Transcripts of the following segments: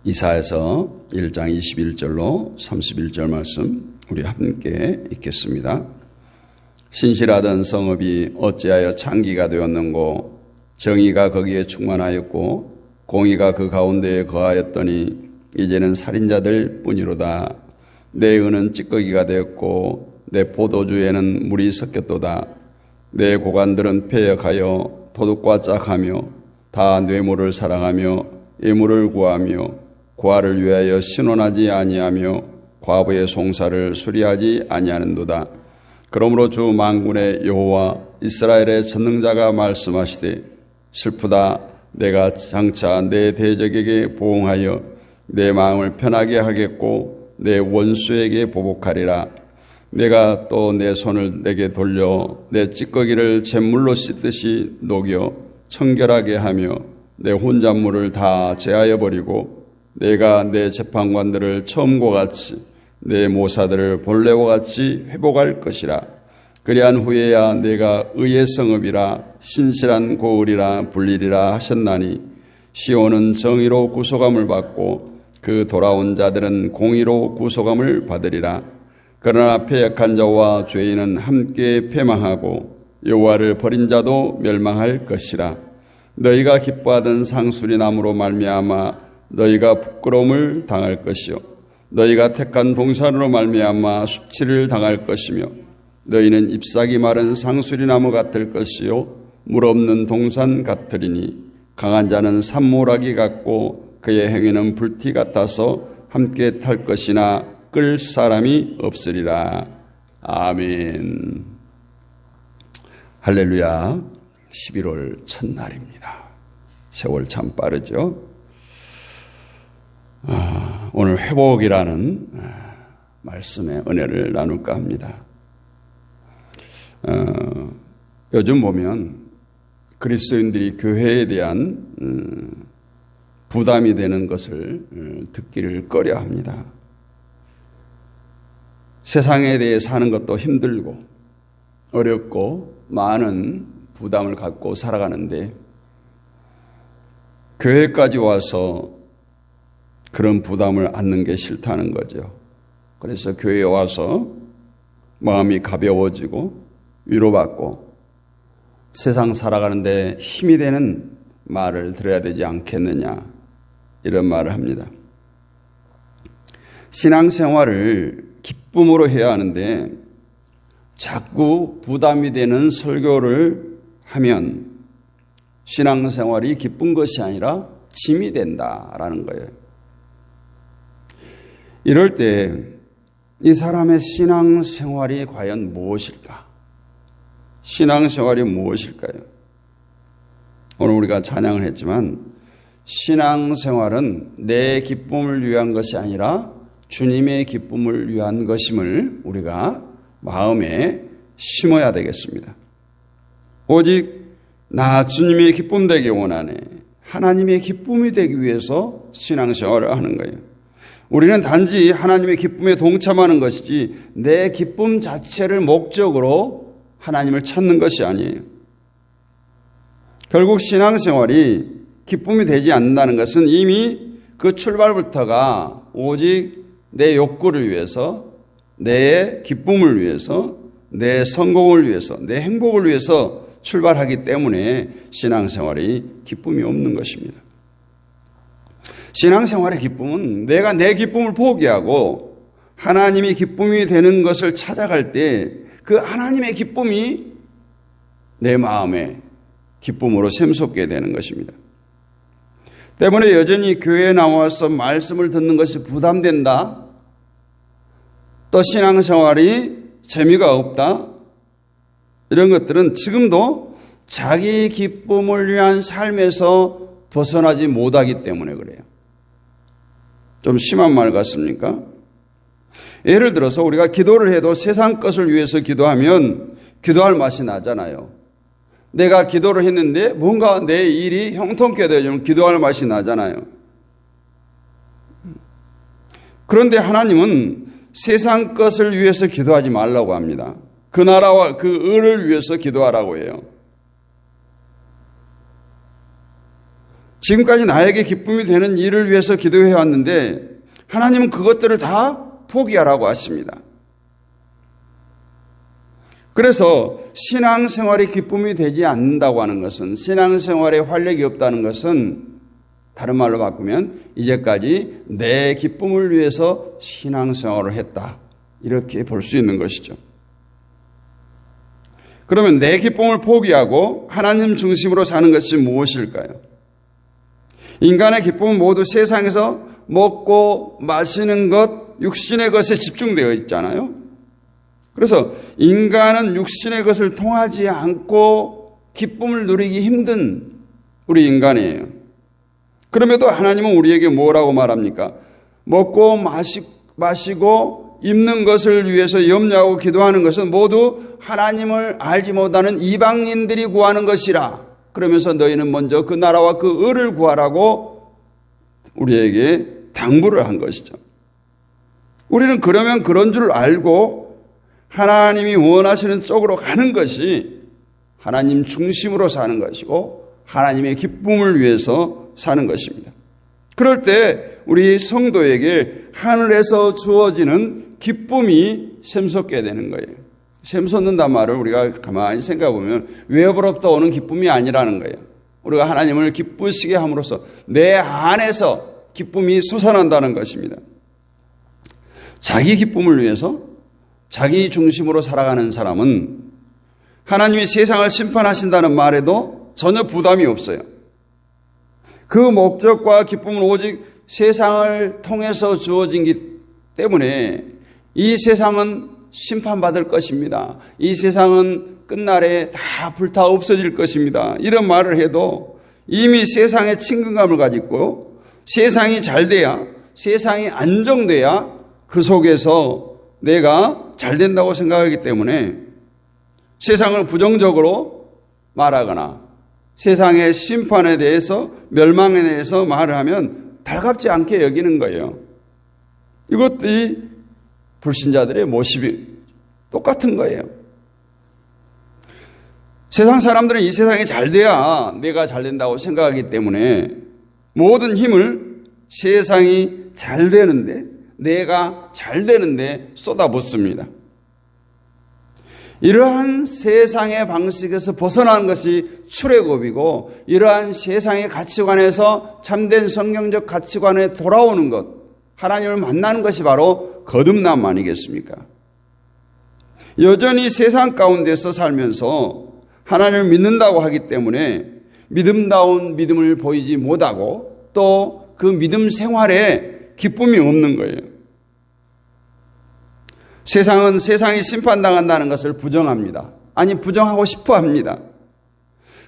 이사야서 1장 21절로 31절 말씀 우리 함께 읽겠습니다. 신실하던 성읍이 어찌하여 창기가 되었는고, 정의가 거기에 충만하였고 공의가 그 가운데에 거하였더니 이제는 살인자들 뿐이로다. 내 은은 찌꺼기가 되었고 내 포도주에는 물이 섞였도다. 내 고관들은 폐역하여 도둑과 짝하며 다 뇌물을 사랑하며 예물을 구하며 고아를 위하여 신원하지 아니하며 과부의 송사를 수리하지 아니하는도다. 그러므로 주 만군의 여호와 이스라엘의 전능자가 말씀하시되, 슬프다. 내가 장차 내 대적에게 보응하여 내 마음을 편하게 하겠고 내 원수에게 보복하리라. 내가 또 내 손을 내게 돌려 내 찌꺼기를 잿물로 씻듯이 녹여 청결하게 하며 내 혼잣물을 다 제하여 버리고, 내가 내 재판관들을 처음과 같이 내 모사들을 본래와 같이 회복할 것이라. 그리한 후에야 내가 의의 성읍이라 신실한 고을이라 불리리라 하셨나니, 시온은 정의로 구속함을 받고 그 돌아온 자들은 공의로 구속함을 받으리라. 그러나 패역한 자와 죄인은 함께 패망하고 여호와를 버린 자도 멸망할 것이라. 너희가 기뻐하던 상수리 나무로 말미암아 너희가 부끄러움을 당할 것이요, 너희가 택한 동산으로 말미암아 수치를 당할 것이며, 너희는 잎사귀 마른 상수리 나무 같을 것이요 물 없는 동산 같으리니, 강한 자는 산모라기 같고 그의 행위는 불티 같아서 함께 탈 것이나 끌 사람이 없으리라. 아멘. 할렐루야. 11월 첫날입니다. 세월 참 빠르죠. 오늘 회복이라는 말씀의 은혜를 나눌까 합니다. 요즘 보면 그리스도인들이 교회에 대한 부담이 되는 것을 듣기를 꺼려합니다. 세상에 대해 사는 것도 힘들고 어렵고 많은 부담을 갖고 살아가는데, 교회까지 와서 그런 부담을 안는 게 싫다는 거죠. 그래서 교회에 와서 마음이 가벼워지고 위로받고 세상 살아가는데 힘이 되는 말을 들어야 되지 않겠느냐, 이런 말을 합니다. 신앙생활을 기쁨으로 해야 하는데 자꾸 부담이 되는 설교를 하면 신앙생활이 기쁜 것이 아니라 짐이 된다라는 거예요. 이럴 때 이 사람의 신앙생활이 과연 무엇일까? 신앙생활이 무엇일까요? 오늘 우리가 찬양을 했지만 신앙생활은 내 기쁨을 위한 것이 아니라 주님의 기쁨을 위한 것임을 우리가 마음에 심어야 되겠습니다. 오직 나 주님의 기쁨 되기 원하네. 하나님의 기쁨이 되기 위해서 신앙생활을 하는 거예요. 우리는 단지 하나님의 기쁨에 동참하는 것이지 내 기쁨 자체를 목적으로 하나님을 찾는 것이 아니에요. 결국 신앙생활이 기쁨이 되지 않는다는 것은 이미 그 출발부터가 오직 내 욕구를 위해서, 내 기쁨을 위해서, 내 성공을 위해서, 내 행복을 위해서 출발하기 때문에 신앙생활이 기쁨이 없는 것입니다. 신앙생활의 기쁨은 내가 내 기쁨을 포기하고 하나님이 기쁨이 되는 것을 찾아갈 때 그 하나님의 기쁨이 내 마음에 기쁨으로 샘솟게 되는 것입니다. 때문에 여전히 교회에 나와서 말씀을 듣는 것이 부담된다, 또 신앙생활이 재미가 없다, 이런 것들은 지금도 자기 기쁨을 위한 삶에서 벗어나지 못하기 때문에 그래요. 좀 심한 말 같습니까? 예를 들어서 우리가 기도를 해도 세상 것을 위해서 기도하면 기도할 맛이 나잖아요. 내가 기도를 했는데 뭔가 내 일이 형통케 되어지면 기도할 맛이 나잖아요. 그런데 하나님은 세상 것을 위해서 기도하지 말라고 합니다. 그 나라와 그 의를 위해서 기도하라고 해요. 지금까지 나에게 기쁨이 되는 일을 위해서 기도해 왔는데 하나님은 그것들을 다 포기하라고 하십니다. 그래서 신앙생활이 기쁨이 되지 않는다고 하는 것은, 신앙생활에 활력이 없다는 것은 다른 말로 바꾸면 이제까지 내 기쁨을 위해서 신앙생활을 했다, 이렇게 볼 수 있는 것이죠. 그러면 내 기쁨을 포기하고 하나님 중심으로 사는 것이 무엇일까요? 인간의 기쁨은 모두 세상에서 먹고 마시는 것, 육신의 것에 집중되어 있잖아요. 그래서 인간은 육신의 것을 통하지 않고 기쁨을 누리기 힘든 우리 인간이에요. 그럼에도 하나님은 우리에게 뭐라고 말합니까? 먹고 마시고 입는 것을 위해서 염려하고 기도하는 것은 모두 하나님을 알지 못하는 이방인들이 구하는 것이라. 그러면서 너희는 먼저 그 나라와 그 의를 구하라고 우리에게 당부를 한 것이죠. 우리는 그러면 그런 줄 알고 하나님이 원하시는 쪽으로 가는 것이 하나님 중심으로 사는 것이고 하나님의 기쁨을 위해서 사는 것입니다. 그럴 때 우리 성도에게 하늘에서 주어지는 기쁨이 샘솟게 되는 거예요. 샘솟는단 말을 우리가 가만히 생각해 보면 외부로부터 오는 기쁨이 아니라는 거예요. 우리가 하나님을 기쁘시게 함으로써 내 안에서 기쁨이 솟아난다는 것입니다. 자기 기쁨을 위해서 자기 중심으로 살아가는 사람은 하나님이 세상을 심판하신다는 말에도 전혀 부담이 없어요. 그 목적과 기쁨은 오직 세상을 통해서 주어진기 때문에 이 세상은 심판받을 것입니다. 이 세상은 끝날에 다 불타 없어질 것입니다. 이런 말을 해도 이미 세상에 친근감을 가지고 세상이 잘 돼야, 세상이 안정돼야 그 속에서 내가 잘 된다고 생각하기 때문에 세상을 부정적으로 말하거나 세상의 심판에 대해서, 멸망에 대해서 말을 하면 달갑지 않게 여기는 거예요. 이것들이 불신자들의 모습이 똑같은 거예요. 세상 사람들은 이 세상이 잘 돼야 내가 잘 된다고 생각하기 때문에 모든 힘을 세상이 잘 되는데, 내가 잘 되는데 쏟아붓습니다. 이러한 세상의 방식에서 벗어나는 것이 출애굽이고, 이러한 세상의 가치관에서 참된 성경적 가치관에 돌아오는 것, 하나님을 만나는 것이 바로 거듭남 아니겠습니까? 여전히 세상 가운데서 살면서 하나님을 믿는다고 하기 때문에 믿음다운 믿음을 보이지 못하고 또 그 믿음 생활에 기쁨이 없는 거예요. 세상은 세상이 심판당한다는 것을 부정합니다. 아니, 부정하고 싶어 합니다.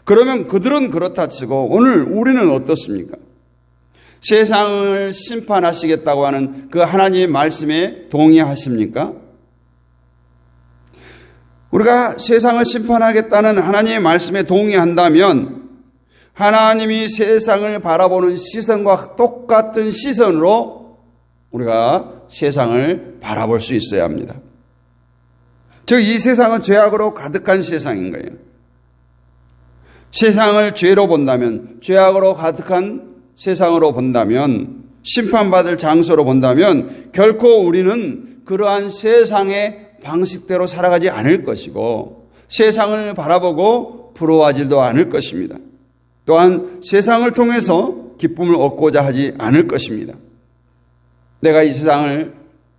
그러면 그들은 그렇다 치고 오늘 우리는 어떻습니까? 세상을 심판하시겠다고 하는 그 하나님의 말씀에 동의하십니까? 우리가 세상을 심판하겠다는 하나님의 말씀에 동의한다면 하나님이 세상을 바라보는 시선과 똑같은 시선으로 우리가 세상을 바라볼 수 있어야 합니다. 즉, 이 세상은 죄악으로 가득한 세상인 거예요. 세상을 죄로 본다면, 죄악으로 가득한 세상으로 본다면, 심판받을 장소로 본다면 결코 우리는 그러한 세상의 방식대로 살아가지 않을 것이고 세상을 바라보고 부러워하지도 않을 것입니다. 또한 세상을 통해서 기쁨을 얻고자 하지 않을 것입니다. 내가 이 세상을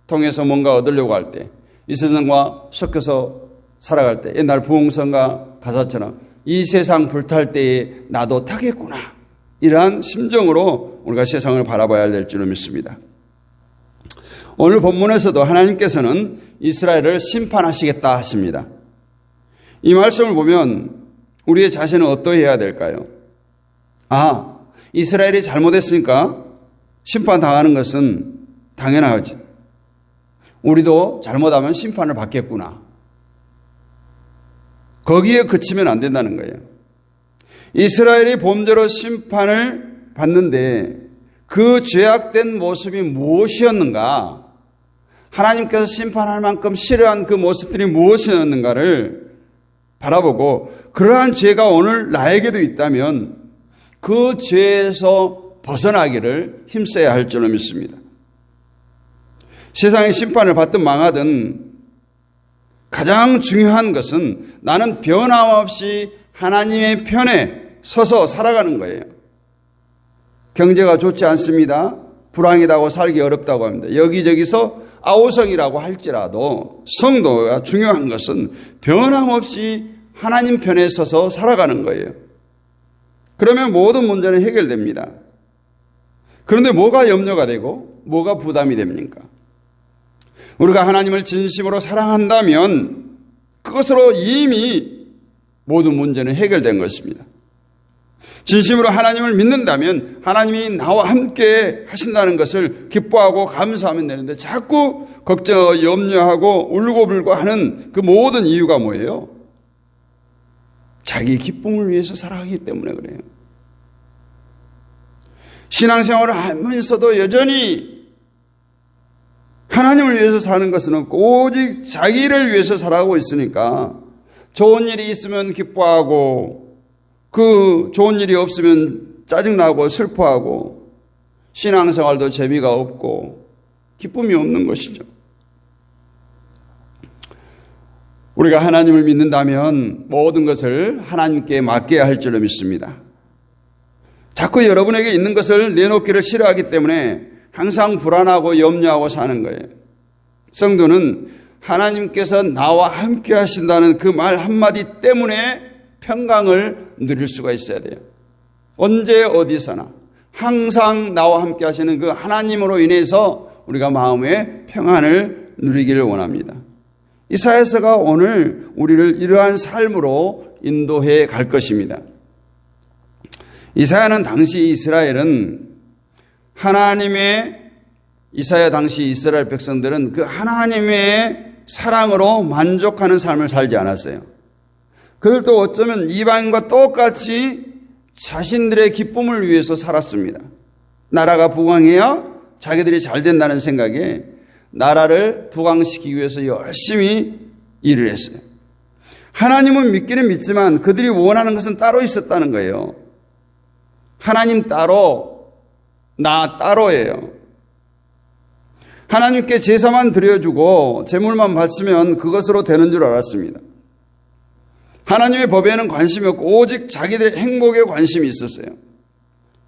통해서 뭔가 얻으려고 할 때, 이 세상과 섞여서 살아갈 때, 옛날 부흥성가 가사처럼 이 세상 불탈 때에 나도 타겠구나, 이러한 심정으로 우리가 세상을 바라봐야 될 줄을 믿습니다. 오늘 본문에서도 하나님께서는 이스라엘을 심판하시겠다 하십니다. 이 말씀을 보면 우리의 자신은 어떠해야 될까요? 이스라엘이 잘못했으니까 심판당하는 것은 당연하지. 우리도 잘못하면 심판을 받겠구나. 거기에 그치면 안 된다는 거예요. 이스라엘이 범죄로 심판을 받는데 그 죄악된 모습이 무엇이었는가? 하나님께서 심판할 만큼 싫어한 그 모습들이 무엇이었는가를 바라보고 그러한 죄가 오늘 나에게도 있다면 그 죄에서 벗어나기를 힘써야 할 줄로 믿습니다. 세상의 심판을 받든 망하든 가장 중요한 것은 나는 변함없이 하나님의 편에 서서 살아가는 거예요. 경제가 좋지 않습니다. 불황이라고 살기 어렵다고 합니다. 여기저기서 아우성이라고 할지라도 성도가 중요한 것은 변함없이 하나님 편에 서서 살아가는 거예요. 그러면 모든 문제는 해결됩니다. 그런데 뭐가 염려가 되고 뭐가 부담이 됩니까? 우리가 하나님을 진심으로 사랑한다면 그것으로 이미 모든 문제는 해결된 것입니다. 진심으로 하나님을 믿는다면 하나님이 나와 함께 하신다는 것을 기뻐하고 감사하면 되는데 자꾸 걱정, 염려하고 울고불고 하는 그 모든 이유가 뭐예요? 자기 기쁨을 위해서 살아가기 때문에 그래요. 신앙생활을 하면서도 여전히 하나님을 위해서 사는 것은 없고 오직 자기를 위해서 살아가고 있으니까 좋은 일이 있으면 기뻐하고 그 좋은 일이 없으면 짜증나고 슬퍼하고 신앙생활도 재미가 없고 기쁨이 없는 것이죠. 우리가 하나님을 믿는다면 모든 것을 하나님께 맡겨야 할 줄로 믿습니다. 자꾸 여러분에게 있는 것을 내놓기를 싫어하기 때문에 항상 불안하고 염려하고 사는 거예요. 성도는 하나님께서 나와 함께 하신다는 그 말 한마디 때문에 평강을 누릴 수가 있어야 돼요. 언제 어디서나 항상 나와 함께 하시는 그 하나님으로 인해서 우리가 마음의 평안을 누리기를 원합니다. 이사야서가 오늘 우리를 이러한 삶으로 인도해 갈 것입니다. 이사야는 당시 이스라엘은 이사야 당시 이스라엘 백성들은 그 하나님의 사랑으로 만족하는 삶을 살지 않았어요. 그들도 어쩌면 이방인과 똑같이 자신들의 기쁨을 위해서 살았습니다. 나라가 부강해야 자기들이 잘 된다는 생각에 나라를 부강시키기 위해서 열심히 일을 했어요. 하나님은 믿기는 믿지만 그들이 원하는 것은 따로 있었다는 거예요. 하나님 따로, 나 따로예요. 하나님께 제사만 드려주고 제물만 바치면 그것으로 되는 줄 알았습니다. 하나님의 법에는 관심이 없고 오직 자기들의 행복에 관심이 있었어요.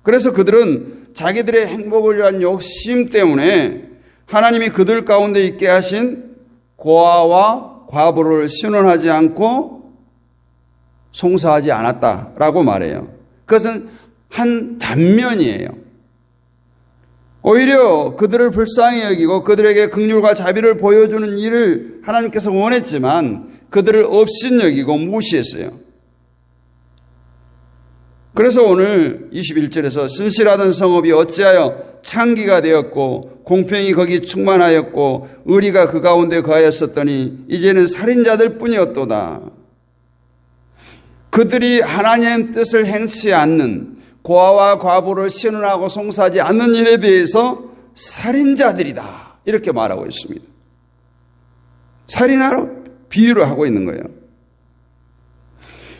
그래서 그들은 자기들의 행복을 위한 욕심 때문에 하나님이 그들 가운데 있게 하신 고아와 과부를 신원하지 않고 송사하지 않았다라고 말해요. 그것은 한 단면이에요. 오히려 그들을 불쌍히 여기고 그들에게 긍휼과 자비를 보여주는 일을 하나님께서 원했지만 그들을 업신여기고 무시했어요. 그래서 오늘 21절에서 신실하던 성읍이 어찌하여 창기가 되었고 공평이 거기 충만하였고 의리가 그 가운데 거하였었더니 이제는 살인자들 뿐이었도다. 그들이 하나님의 뜻을 행치 않는 고아와 과부를 신원하고 송사하지 않는 일에 대해서 살인자들이다 이렇게 말하고 있습니다. 살인하러 비유를 하고 있는 거예요.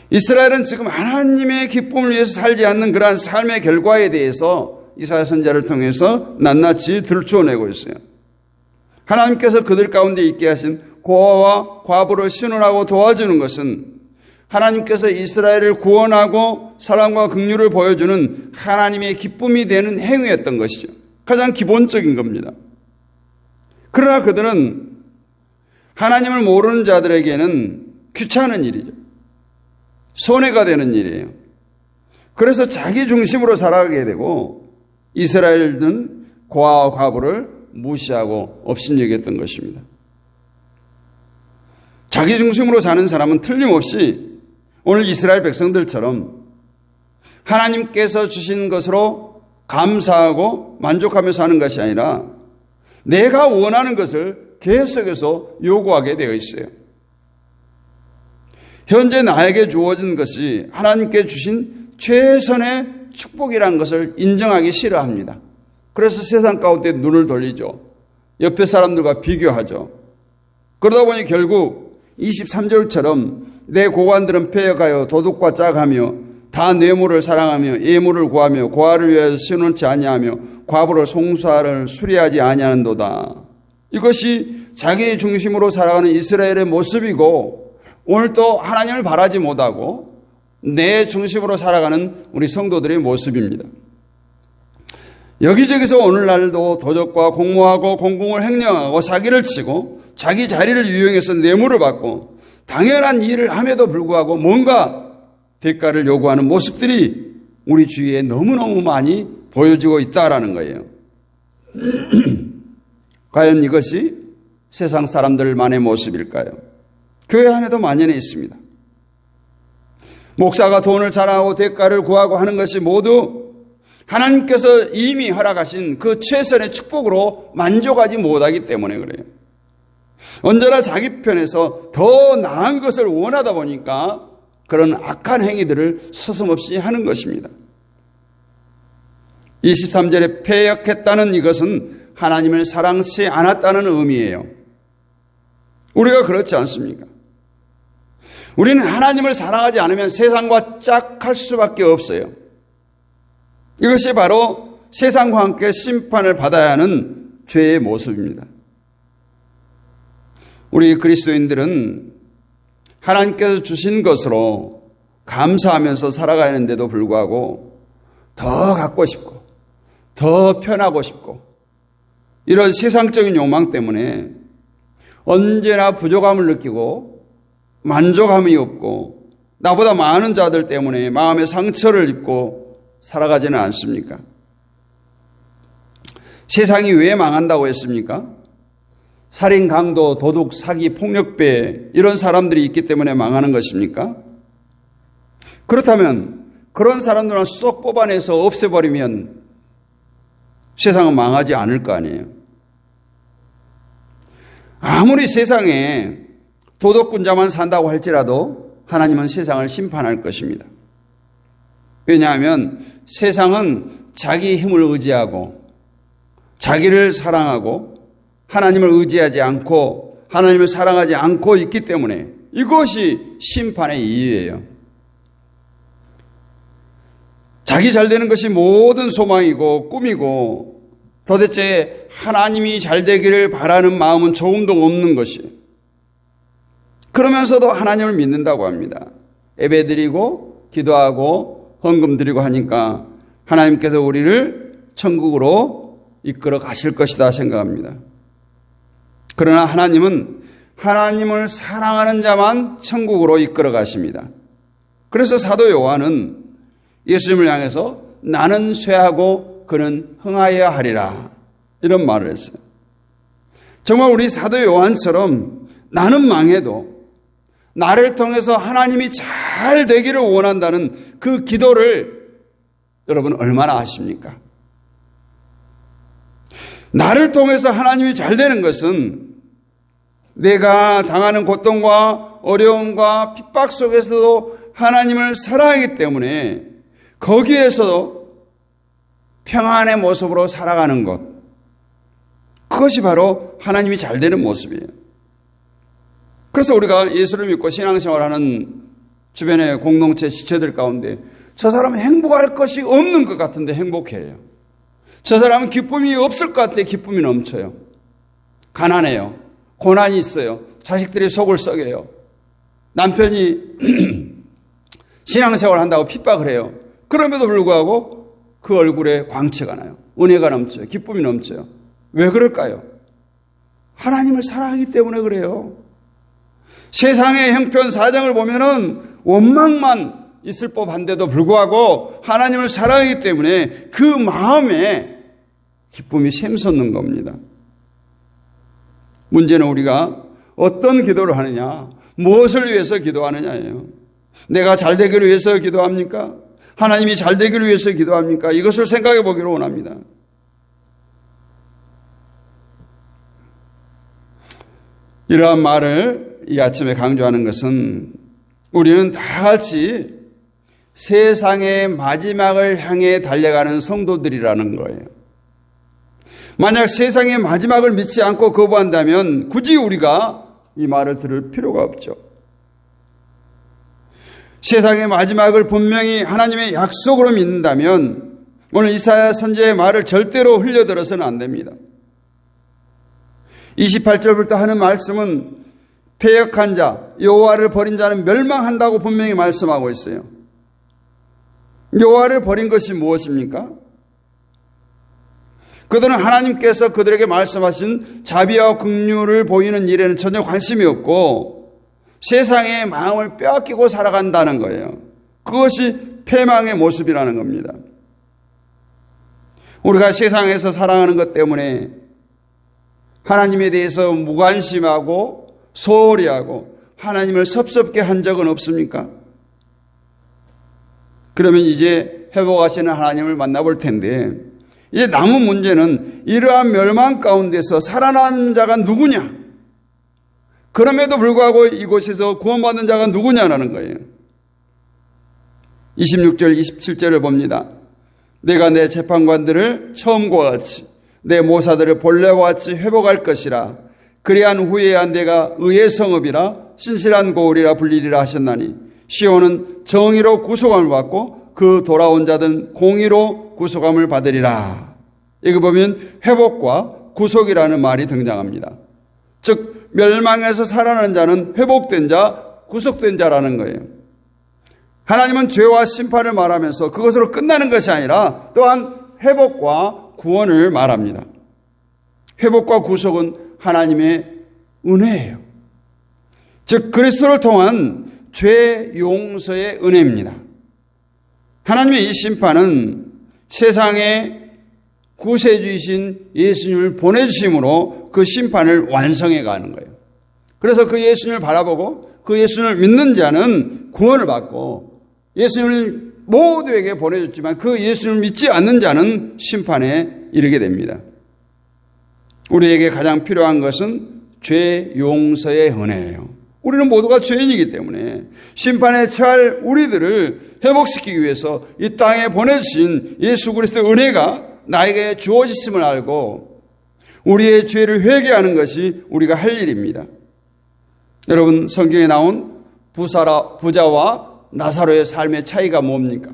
이스라엘은 지금 하나님의 기쁨을 위해서 살지 않는 그러한 삶의 결과에 대해서 이사야 선지자를 통해서 낱낱이 들춰내고 있어요. 하나님께서 그들 가운데 있게 하신 고아와 과부를 신원하고 도와주는 것은 하나님께서 이스라엘을 구원하고 사랑과 긍휼을 보여주는 하나님의 기쁨이 되는 행위였던 것이죠. 가장 기본적인 겁니다. 그러나 그들은 하나님을 모르는 자들에게는 귀찮은 일이죠. 손해가 되는 일이에요. 그래서 자기 중심으로 살아가게 되고 이스라엘은 고아와 과부를 무시하고 업신여겼던 것입니다. 자기 중심으로 사는 사람은 틀림없이 오늘 이스라엘 백성들처럼 하나님께서 주신 것으로 감사하고 만족하며 사는 것이 아니라 내가 원하는 것을 계속해서 요구하게 되어 있어요. 현재 나에게 주어진 것이 하나님께 주신 최선의 축복이라는 것을 인정하기 싫어합니다. 그래서 세상 가운데 눈을 돌리죠. 옆에 사람들과 비교하죠. 그러다 보니 결국 23절처럼 내 고관들은 패여가요 도둑과 짝하며 다 뇌물을 사랑하며 예물을 구하며 고아를 위하여 신원치 아니하며 과부를 송사를 수리하지 아니하는도다. 이것이 자기 중심으로 살아가는 이스라엘의 모습이고, 오늘 또 하나님을 바라지 못하고 내 중심으로 살아가는 우리 성도들의 모습입니다. 여기저기서 오늘날도 도적과 공모하고 공공을 횡령하고 사기를 치고 자기 자리를 이용해서 뇌물을 받고 당연한 일을 함에도 불구하고 뭔가 대가를 요구하는 모습들이 우리 주위에 너무너무 많이 보여지고 있다라는 거예요. 과연 이것이 세상 사람들만의 모습일까요? 교회 안에도 만연해 있습니다. 목사가 돈을 자랑하고 대가를 구하고 하는 것이 모두 하나님께서 이미 허락하신 그 최선의 축복으로 만족하지 못하기 때문에 그래요. 언제나 자기 편에서 더 나은 것을 원하다 보니까 그런 악한 행위들을 서슴없이 하는 것입니다. 23절에 패역했다는 이것은 하나님을 사랑치 않았다는 의미예요. 우리가 그렇지 않습니까? 우리는 하나님을 사랑하지 않으면 세상과 짝할 수밖에 없어요. 이것이 바로 세상과 함께 심판을 받아야 하는 죄의 모습입니다. 우리 그리스도인들은 하나님께서 주신 것으로 감사하면서 살아가야 하는데도 불구하고 더 갖고 싶고 더 편하고 싶고 이런 세상적인 욕망 때문에 언제나 부족함을 느끼고 만족함이 없고 나보다 많은 자들 때문에 마음의 상처를 입고 살아가지는 않습니까? 세상이 왜 망한다고 했습니까? 살인, 강도, 도둑, 사기, 폭력배 이런 사람들이 있기 때문에 망하는 것입니까? 그렇다면 그런 사람들만 쏙 뽑아내서 없애버리면 세상은 망하지 않을 거 아니에요. 아무리 세상에 도덕군자만 산다고 할지라도 하나님은 세상을 심판할 것입니다. 왜냐하면 세상은 자기 힘을 의지하고 자기를 사랑하고 하나님을 의지하지 않고 하나님을 사랑하지 않고 있기 때문에 이것이 심판의 이유예요. 자기 잘 되는 것이 모든 소망이고 꿈이고 도대체 하나님이 잘 되기를 바라는 마음은 조금도 없는 것이, 그러면서도 하나님을 믿는다고 합니다. 예배드리고 기도하고 헌금 드리고 하니까 하나님께서 우리를 천국으로 이끌어 가실 것이다 생각합니다. 그러나 하나님은 하나님을 사랑하는 자만 천국으로 이끌어 가십니다. 그래서 사도 요한은 예수님을 향해서 나는 쇠하고 그는 흥하여야 하리라 이런 말을 했어요. 정말 우리 사도 요한처럼 나는 망해도 나를 통해서 하나님이 잘 되기를 원한다는 그 기도를 여러분 얼마나 아십니까? 나를 통해서 하나님이 잘 되는 것은 내가 당하는 고통과 어려움과 핍박 속에서도 하나님을 사랑하기 때문에 거기에서 평안의 모습으로 살아가는 것, 그것이 바로 하나님이 잘 되는 모습이에요. 그래서 우리가 예수를 믿고 신앙생활하는 주변의 공동체 지체들 가운데 저 사람은 행복할 것이 없는 것 같은데 행복해요. 저 사람은 기쁨이 없을 것 같은데 기쁨이 넘쳐요. 가난해요. 고난이 있어요. 자식들이 속을 썩여요. 남편이 신앙생활 한다고 핍박을 해요. 그럼에도 불구하고 그 얼굴에 광채가 나요. 은혜가 넘쳐요. 기쁨이 넘쳐요. 왜 그럴까요? 하나님을 사랑하기 때문에 그래요. 세상의 형편 사정을 보면은 원망만 있을 법한데도 불구하고 하나님을 사랑하기 때문에 그 마음에 기쁨이 샘솟는 겁니다. 문제는 우리가 어떤 기도를 하느냐, 무엇을 위해서 기도하느냐예요. 내가 잘 되기를 위해서 기도합니까? 하나님이 잘 되기를 위해서 기도합니까? 이것을 생각해 보기를 원합니다. 이러한 말을 이 아침에 강조하는 것은 우리는 다 같이 세상의 마지막을 향해 달려가는 성도들이라는 거예요. 만약 세상의 마지막을 믿지 않고 거부한다면 굳이 우리가 이 말을 들을 필요가 없죠. 세상의 마지막을 분명히 하나님의 약속으로 믿는다면 오늘 이사야 선지자의 말을 절대로 흘려들어서는 안 됩니다. 28절부터 하는 말씀은 패역한 자, 여호와를 버린 자는 멸망한다고 분명히 말씀하고 있어요. 여호와를 버린 것이 무엇입니까? 그들은 하나님께서 그들에게 말씀하신 자비와 긍휼을 보이는 일에는 전혀 관심이 없고 세상의 마음을 빼앗기고 살아간다는 거예요. 그것이 패망의 모습이라는 겁니다. 우리가 세상에서 살아가는 것 때문에 하나님에 대해서 무관심하고 소홀히 하고 하나님을 섭섭게 한 적은 없습니까? 그러면 이제 회복하시는 하나님을 만나볼 텐데 이제 남은 문제는 이러한 멸망 가운데서 살아난 자가 누구냐? 그럼에도 불구하고 이곳에서 구원받은 자가 누구냐라는 거예요. 26절, 27절을 봅니다. 내가 내 재판관들을 처음과 같이 내 모사들을 본래와 같이 회복할 것이라. 그리한 후에야 내가 의의 성읍이라 신실한 고을이라 불리리라 하셨나니 시온은 정의로 구속함을 받고 그 돌아온 자들은 공의로 구속함을 받으리라. 여기 보면 회복과 구속이라는 말이 등장합니다. 즉 멸망에서 살아난 자는 회복된 자, 구속된 자라는 거예요. 하나님은 죄와 심판을 말하면서 그것으로 끝나는 것이 아니라 또한 회복과 구원을 말합니다. 회복과 구속은 하나님의 은혜예요. 즉 그리스도를 통한 죄 용서의 은혜입니다. 하나님의 이 심판은 세상에 구세주이신 예수님을 보내주심으로 그 심판을 완성해 가는 거예요. 그래서 그 예수님을 바라보고 그 예수님을 믿는 자는 구원을 받고 예수님을 모두에게 보내줬지만 그 예수님을 믿지 않는 자는 심판에 이르게 됩니다. 우리에게 가장 필요한 것은 죄 용서의 은혜예요. 우리는 모두가 죄인이기 때문에 심판에 처할 우리들을 회복시키기 위해서 이 땅에 보내주신 예수 그리스도의 은혜가 나에게 주어졌음을 알고 우리의 죄를 회개하는 것이 우리가 할 일입니다. 여러분, 성경에 나온 부자와 나사로의 삶의 차이가 뭡니까?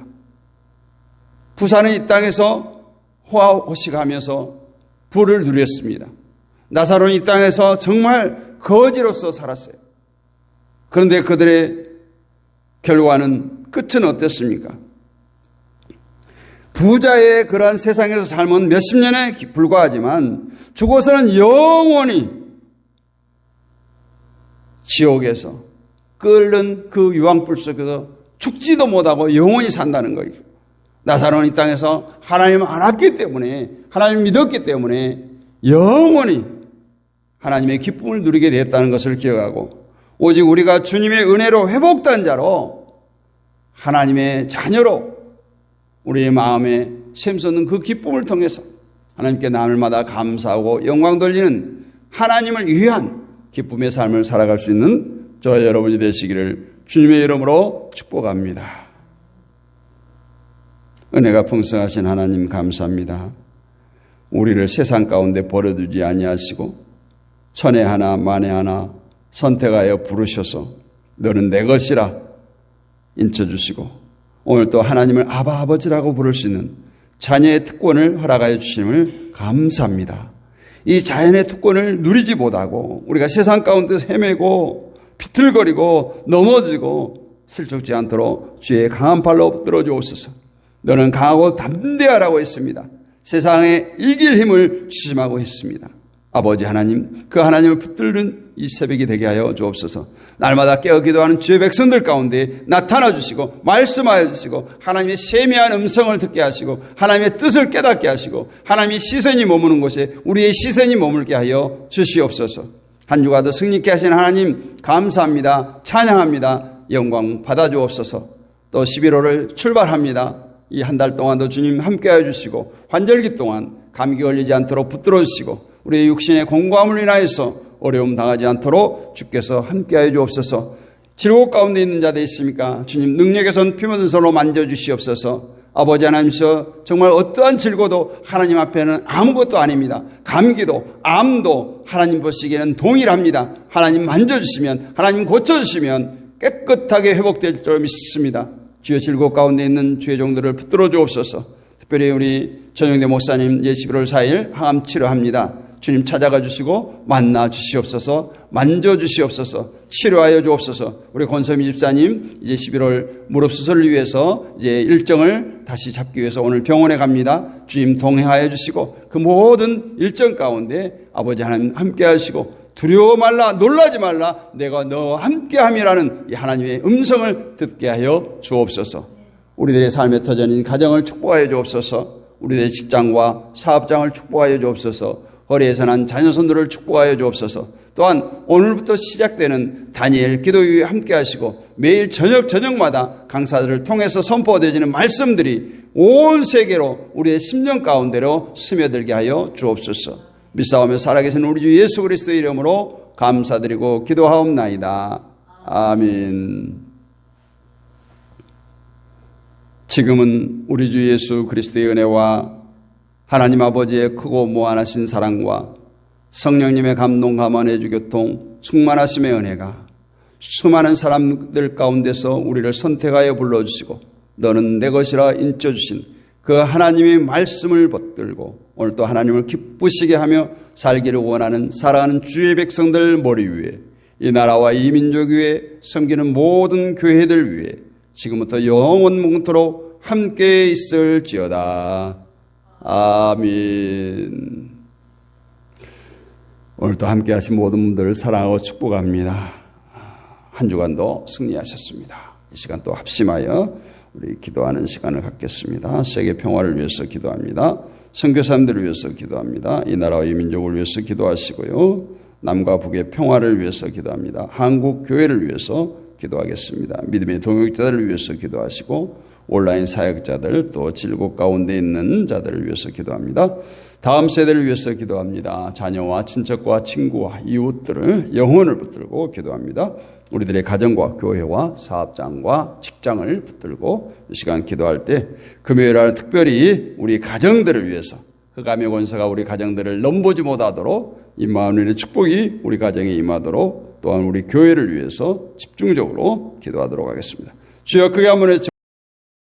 부자는 이 땅에서 호화호식하면서 부를 누렸습니다. 나사로는 이 땅에서 정말 거지로서 살았어요. 그런데 그들의 결과는 끝은 어땠습니까? 부자의 그러한 세상에서 삶은 몇십 년에 불과하지만 죽어서는 영원히 지옥에서 끓는 그 유황불 속에서 죽지도 못하고 영원히 산다는 거예요. 나사로는 이 땅에서 하나님을 알았기 때문에 하나님을 믿었기 때문에 영원히 하나님의 기쁨을 누리게 되었다는 것을 기억하고 오직 우리가 주님의 은혜로 회복된 자로 하나님의 자녀로 우리의 마음에 샘솟는 그 기쁨을 통해서 하나님께 날마다 감사하고 영광 돌리는 하나님을 위한 기쁨의 삶을 살아갈 수 있는 저와 여러분이 되시기를 주님의 이름으로 축복합니다. 은혜가 풍성하신 하나님 감사합니다. 우리를 세상 가운데 버려두지 아니하시고 천에 하나 만에 하나 선택하여 부르셔서 너는 내 것이라 인쳐주시고 오늘 또 하나님을 아바 아버지라고 부를 수 있는 자녀의 특권을 허락하여 주심을 감사합니다. 이 자연의 특권을 누리지 못하고 우리가 세상 가운데서 헤매고 비틀거리고 넘어지고 슬쩍지 않도록 주의 강한 발로 붙들어 주옵소서. 너는 강하고 담대하라고 했습니다. 세상에 이길 힘을 주심하고 했습니다. 아버지 하나님, 그 하나님을 붙들는 이 새벽이 되게 하여 주옵소서. 날마다 깨어 기도하는 주의 백성들 가운데 나타나 주시고 말씀하여 주시고 하나님의 세미한 음성을 듣게 하시고 하나님의 뜻을 깨닫게 하시고 하나님의 시선이 머무는 곳에 우리의 시선이 머물게 하여 주시옵소서. 한 주가 더 승리케 하신 하나님 감사합니다. 찬양합니다. 영광 받아 주옵소서. 또 11월을 출발합니다. 이 한 달 동안도 주님 함께하여 주시고 환절기 동안 감기 걸리지 않도록 붙들어 주시고 우리의 육신의 공고함을 인하여서 어려움 당하지 않도록 주께서 함께하여 주옵소서. 질곡 가운데 있는 자들 있습니까? 주님 능력의 손 피묻은 손으로 만져주시옵소서. 아버지 하나님이시여 정말 어떠한 질고도 하나님 앞에는 아무것도 아닙니다. 감기도 암도 하나님 보시기에는 동일합니다. 하나님 만져주시면 하나님 고쳐주시면 깨끗하게 회복될 줄 믿습니다. 주여 질곡 가운데 있는 주의 종들을 붙들어 주옵소서. 특별히 우리 전영대 목사님 11월 4일 항암 치료합니다. 주님 찾아가 주시고 만나 주시옵소서, 만져 주시옵소서, 치료하여 주옵소서. 우리 권선미 집사님 이제 11월 무릎 수술을 위해서 이제 일정을 다시 잡기 위해서 오늘 병원에 갑니다. 주님 동행하여 주시고 그 모든 일정 가운데 아버지 하나님 함께 하시고 두려워 말라, 놀라지 말라, 내가 너와 함께 함이라는 이 하나님의 음성을 듣게 하여 주옵소서. 우리들의 삶의 터전인 가정을 축복하여 주옵소서. 우리들의 직장과 사업장을 축복하여 주옵소서. 허리에서 난 자녀손들을 축복하여 주옵소서. 또한 오늘부터 시작되는 다니엘 기도회에 함께 하시고 매일 저녁마다 강사들을 통해서 선포되어지는 말씀들이 온 세계로 우리의 심령 가운데로 스며들게 하여 주옵소서. 믿사오며 살아계신 우리 주 예수 그리스도의 이름으로 감사드리고 기도하옵나이다. 아멘. 지금은 우리 주 예수 그리스도의 은혜와 하나님 아버지의 크고 무한하신 사랑과 성령님의 감동 감화의 주교통 충만하심의 은혜가 수많은 사람들 가운데서 우리를 선택하여 불러주시고 너는 내 것이라 인쳐주신 그 하나님의 말씀을 붙들고 오늘 또 하나님을 기쁘시게 하며 살기를 원하는 사랑하는 주의 백성들 머리 위에 이 나라와 이 민족 위에 섬기는 모든 교회들 위에 지금부터 영원 뭉토록 함께 있을지어다. 아멘. 오늘도 함께 하신 모든 분들을 사랑하고 축복합니다. 한 주간도 승리하셨습니다. 이 시간 또 합심하여 우리 기도하는 시간을 갖겠습니다. 세계 평화를 위해서 기도합니다. 선교사님들을 위해서 기도합니다. 이 나라와 이 민족을 위해서 기도하시고요. 남과 북의 평화를 위해서 기도합니다. 한국 교회를 위해서 기도하겠습니다. 믿음의 동역자들을 위해서 기도하시고 온라인 사역자들 또 질곡 가운데 있는 자들을 위해서 기도합니다. 다음 세대를 위해서 기도합니다. 자녀와 친척과 친구와 이웃들을 영혼을 붙들고 기도합니다. 우리들의 가정과 교회와 사업장과 직장을 붙들고 이 시간 기도할 때 금요일날 특별히 우리 가정들을 위해서 흑암의 권세가 우리 가정들을 넘보지 못하도록 임마누엘의 축복이 우리 가정에 임하도록 또한 우리 교회를 위해서 집중적으로 기도하도록 하겠습니다. 주여 크게 한번 외쳐